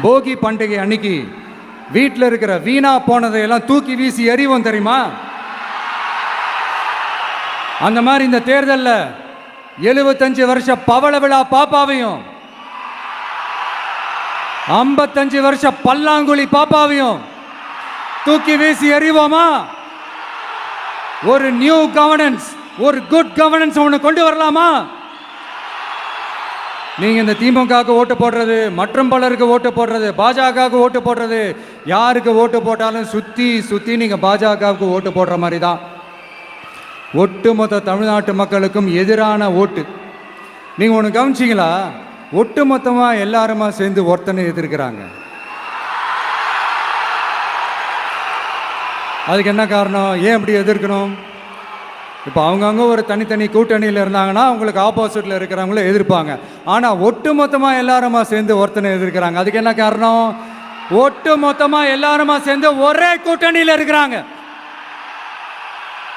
போகி பண்டிகை அன்னைக்கு வீட்டில் இருக்கிற வீணா போனதையெல்லாம் தூக்கி வீசி எறிவோம் தெரியுமா? அந்த மாதிரி இந்த தேர்தலில் 75 வருஷ பவள விழா பாப்பாவையும் 55 வருஷ பல்லாங்குழி பாப்பாவையும் தூக்கி வீசி எறிவோமா? ஒரு நியூ கவர்னன்ஸ், ஒரு குட் கவர்னன்ஸ் ஒன்று கொண்டு வரலாமா? நீங்க இந்த திமுகவுக்கு ஓட்டு போடுறது, மற்றும் பலருக்கு ஓட்டு போடுறது, பாஜகவுக்கு ஓட்டு போடுறது, யாருக்கு ஓட்டு போட்டாலும் சுத்தி சுத்தி நீங்க பாஜகவுக்கு ஓட்டு போடுற மாதிரி தான். ஒட்டுமொத்த தமிழ்நாட்டு மக்களுக்கும் எதிரான ஓட்டு. நீங்க ஒன்று கவனிச்சிங்களா? ஒட்டுமொத்தமா எல்லாருமா சேர்ந்து ஒருத்தனை எதிர்க்கிறாங்க. அதுக்கு என்ன காரணம்? ஏன் அப்படி எதிர்க்கணும்? இப்போ அவங்கவுங்க ஒரு தனித்தனி கூட்டணியில் இருந்தாங்கன்னா அவங்களுக்கு ஆப்போசிட்டில் இருக்கிறவங்கள எதிர்ப்பாங்க. ஆனால் ஒட்டு மொத்தமாக எல்லாருமா சேர்ந்து ஒருத்தனை எதிர்க்கிறாங்க. அதுக்கு என்ன காரணம்? ஒட்டு மொத்தமாக எல்லாருமா சேர்ந்து ஒரே கூட்டணியில் இருக்கிறாங்க.